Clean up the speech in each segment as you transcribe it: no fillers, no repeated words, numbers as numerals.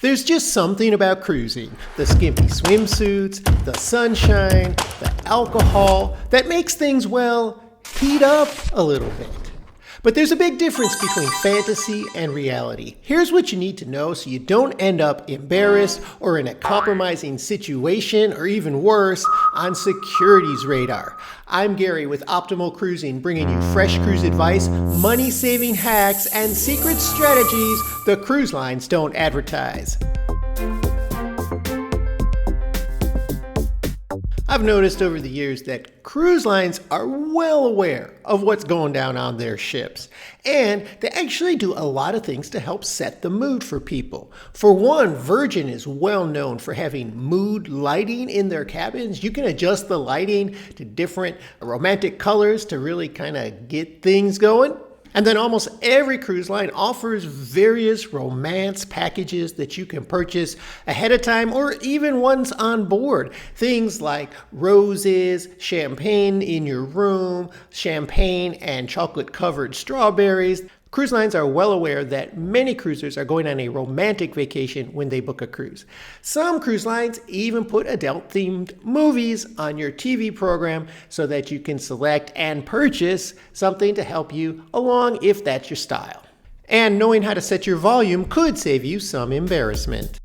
There's just something about cruising, the skimpy swimsuits, the sunshine, the alcohol, that makes things, well, heat up a little bit. But there's a big difference between fantasy and reality. Here's what you need to know so you don't end up embarrassed or in a compromising situation, or even worse, on security's radar. I'm Gary with Optimal Cruising, bringing you fresh cruise advice, money-saving hacks, and secret strategies the cruise lines don't advertise. I've noticed over the years that cruise lines are well aware of what's going down on their ships, and they actually do a lot of things to help set the mood for people. For one, Virgin is well known for having mood lighting in their cabins. You can adjust the lighting to different romantic colors to really kind of get things going. And then almost every cruise line offers various romance packages that you can purchase ahead of time or even ones on board. Things like roses, champagne in your room, champagne and chocolate-covered strawberries. Cruise lines are well aware that many cruisers are going on a romantic vacation when they book a cruise. Some cruise lines even put adult-themed movies on your TV program so that you can select and purchase something to help you along if that's your style. And knowing how to set your volume could save you some embarrassment.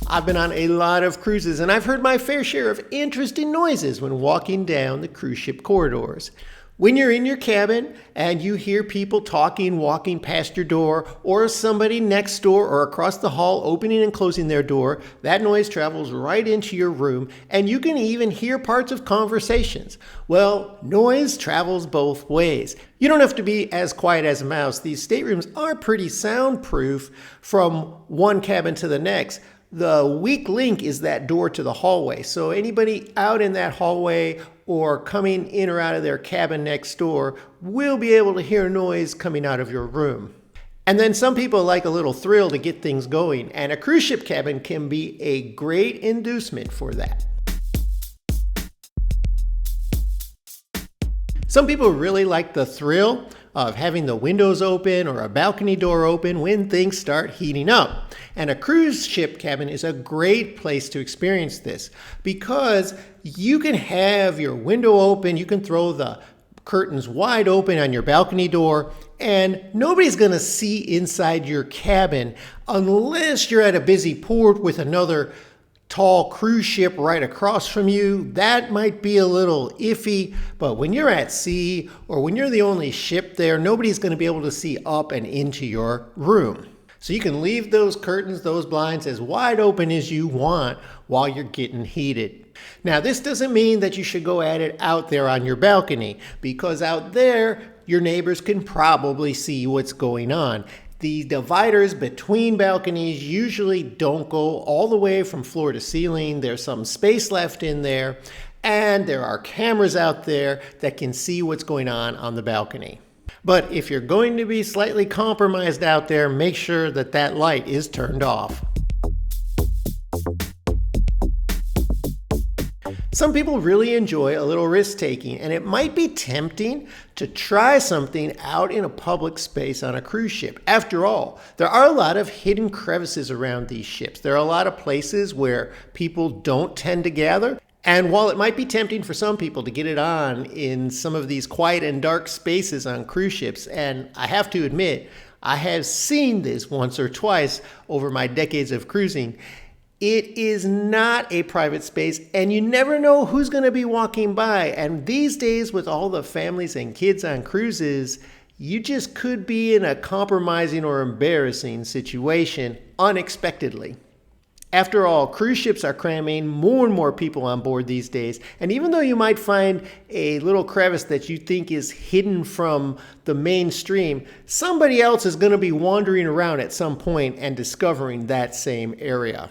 I've been on a lot of cruises, and I've heard my fair share of interesting noises when walking down the cruise ship corridors. When you're in your cabin and you hear people talking, walking past your door, or somebody next door or across the hall opening and closing their door, that noise travels right into your room, and you can even hear parts of conversations. Well, noise travels both ways. You don't have to be as quiet as a mouse. These staterooms are pretty soundproof from one cabin to the next. The weak link is that door to the hallway. So anybody out in that hallway or coming in or out of their cabin next door will be able to hear noise coming out of your room. And then some people like a little thrill to get things going, and a cruise ship cabin can be a great inducement for that. Some people really like the thrill of having the windows open or a balcony door open when things start heating up. And a cruise ship cabin is a great place to experience this because you can have your window open, you can throw the curtains wide open on your balcony door, and nobody's going to see inside your cabin unless you're at a busy port with another tall cruise ship right across from you. That might be a little iffy, but when you're at sea or when you're the only ship there, nobody's going to be able to see up and into your room. So you can leave those curtains, those blinds as wide open as you want while you're getting heated. Now, this doesn't mean that you should go at it out there on your balcony, because out there, your neighbors can probably see what's going on. The dividers between balconies usually don't go all the way from floor to ceiling. There's some space left in there, and there are cameras out there that can see what's going on the balcony. But if you're going to be slightly compromised out there, make sure that that light is turned off. Some people really enjoy a little risk-taking, and it might be tempting to try something out in a public space on a cruise ship. After all, there are a lot of hidden crevices around these ships. There are a lot of places where people don't tend to gather. And while it might be tempting for some people to get it on in some of these quiet and dark spaces on cruise ships, and I have to admit, I have seen this once or twice over my decades of cruising, it is not a private space, and you never know who's going to be walking by. And these days, with all the families and kids on cruises, you just could be in a compromising or embarrassing situation unexpectedly. After all, cruise ships are cramming more and more people on board these days, and even though you might find a little crevice that you think is hidden from the mainstream, somebody else is going to be wandering around at some point and discovering that same area.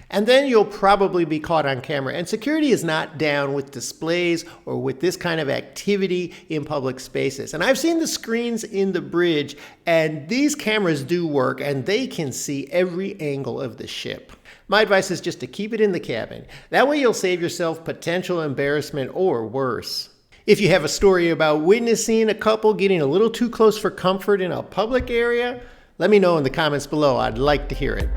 And then you'll probably be caught on camera, and security is not down with displays or with this kind of activity in public spaces. And I've seen the screens in the bridge, and these cameras do work, and they can see every angle of the ship. My advice is just to keep it in the cabin. That way you'll save yourself potential embarrassment or worse. If you have a story about witnessing a couple getting a little too close for comfort in a public area, let me know in the comments below. I'd like to hear it.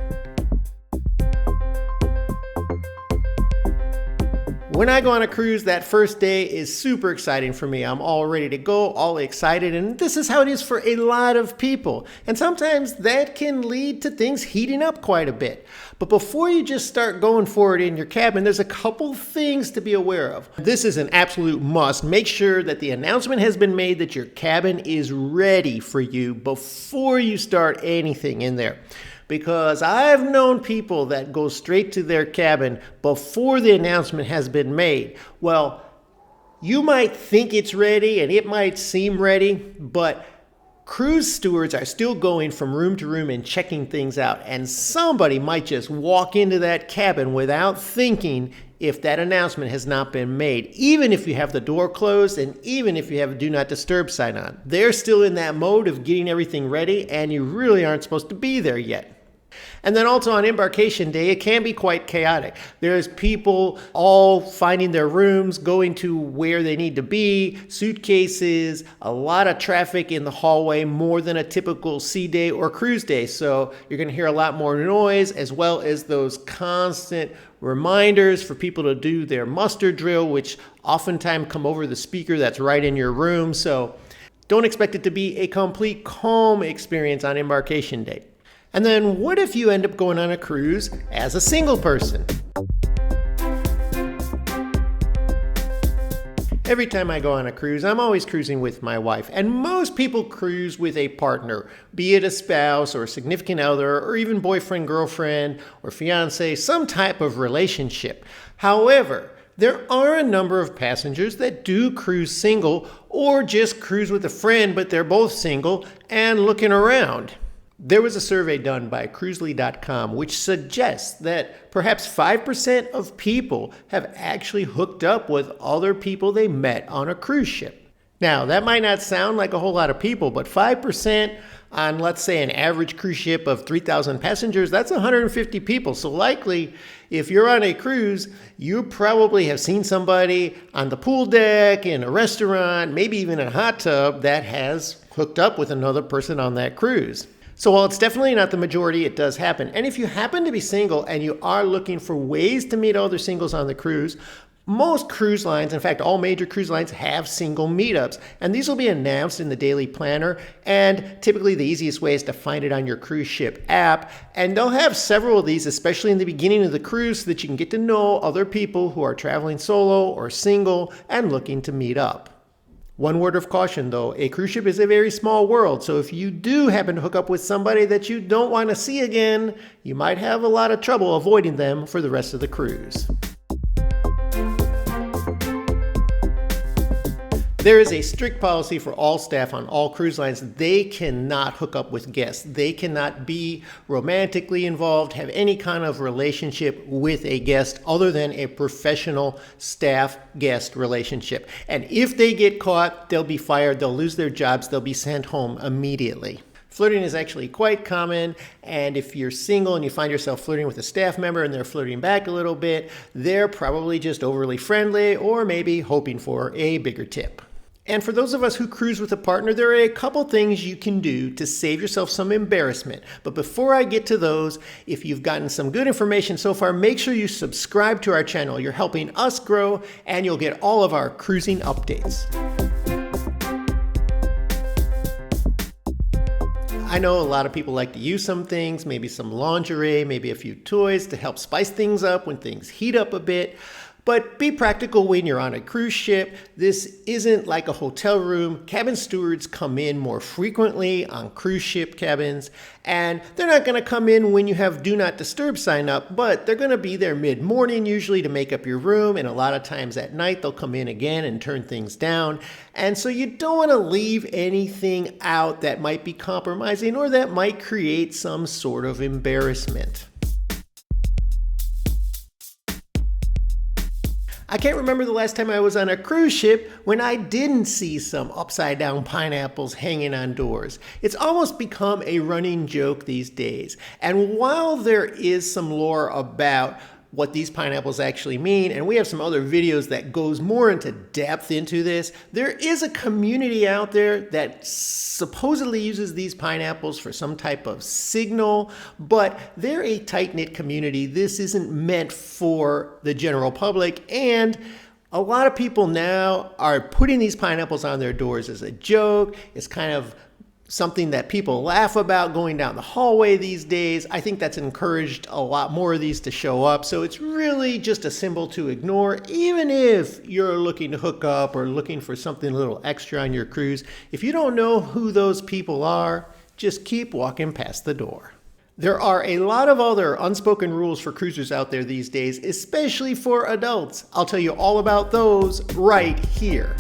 When I go on a cruise, that first day is super exciting for me. I'm all ready to go, all excited, and this is how it is for a lot of people. And sometimes that can lead to things heating up quite a bit. But before you just start going for it in your cabin, there's a couple things to be aware of. This is an absolute must. Make sure that the announcement has been made that your cabin is ready for you before you start anything in there. Because I've known people that go straight to their cabin before the announcement has been made. Well, you might think it's ready and it might seem ready, but cruise stewards are still going from room to room and checking things out. And somebody might just walk into that cabin without thinking if that announcement has not been made, even if you have the door closed and even if you have a do not disturb sign on. They're still in that mode of getting everything ready and you really aren't supposed to be there yet. And then also on Embarkation Day, it can be quite chaotic. There's people all finding their rooms, going to where they need to be, suitcases, a lot of traffic in the hallway, more than a typical sea day or cruise day. So you're going to hear a lot more noise, as well as those constant reminders for people to do their muster drill, which oftentimes come over the speaker that's right in your room. So don't expect it to be a complete calm experience on Embarkation Day. And then what if you end up going on a cruise as a single person? Every time I go on a cruise, I'm always cruising with my wife. And most people cruise with a partner, be it a spouse or a significant other, or even boyfriend, girlfriend, or fiance, some type of relationship. However, there are a number of passengers that do cruise single or just cruise with a friend, but they're both single and looking around. There was a survey done by cruisely.com which suggests that perhaps 5% of people have actually hooked up with other people they met on a cruise ship. Now, that might not sound like a whole lot of people, but 5% on, let's say, an average cruise ship of 3,000 passengers, that's 150 people. So likely, if you're on a cruise, you probably have seen somebody on the pool deck, in a restaurant, maybe even in a hot tub that has hooked up with another person on that cruise. So while it's definitely not the majority, it does happen. And if you happen to be single and you are looking for ways to meet other singles on the cruise, most cruise lines, in fact, all major cruise lines have single meetups. And these will be announced in the daily planner. And typically the easiest way is to find it on your cruise ship app. And they'll have several of these, especially in the beginning of the cruise, so that you can get to know other people who are traveling solo or single and looking to meet up. One word of caution though, a cruise ship is a very small world, so if you do happen to hook up with somebody that you don't want to see again, you might have a lot of trouble avoiding them for the rest of the cruise. There is a strict policy for all staff on all cruise lines. They cannot hook up with guests. They cannot be romantically involved, have any kind of relationship with a guest other than a professional staff-guest relationship. And if they get caught, they'll be fired, they'll lose their jobs, they'll be sent home immediately. Flirting is actually quite common, and if you're single and you find yourself flirting with a staff member and they're flirting back a little bit, they're probably just overly friendly or maybe hoping for a bigger tip. And for those of us who cruise with a partner, there are a couple things you can do to save yourself some embarrassment. But before I get to those, if you've gotten some good information so far, make sure you subscribe to our channel. You're helping us grow, and you'll get all of our cruising updates. I know a lot of people like to use some things, maybe some lingerie, maybe a few toys to help spice things up when things heat up a bit. But be practical when you're on a cruise ship. This isn't like a hotel room. Cabin stewards come in more frequently on cruise ship cabins, and they're not going to come in when you have do not disturb sign up, but they're going to be there mid-morning usually to make up your room, and a lot of times at night they'll come in again and turn things down. And so you don't want to leave anything out that might be compromising or that might create some sort of embarrassment. I can't remember the last time I was on a cruise ship when I didn't see some upside down pineapples hanging on doors. It's almost become a running joke these days. And while there is some lore about what these pineapples actually mean, and we have some other videos that goes more into depth into this. There is a community out there that supposedly uses these pineapples for some type of signal, but they're a tight-knit community. This isn't meant for the general public, and a lot of people now are putting these pineapples on their doors as a joke. It's kind of something that people laugh about going down the hallway these days. I think that's encouraged a lot more of these to show up. So it's really just a symbol to ignore, even if you're looking to hook up or looking for something a little extra on your cruise. If you don't know who those people are, just keep walking past the door. There are a lot of other unspoken rules for cruisers out there these days, especially for adults. I'll tell you all about those right here.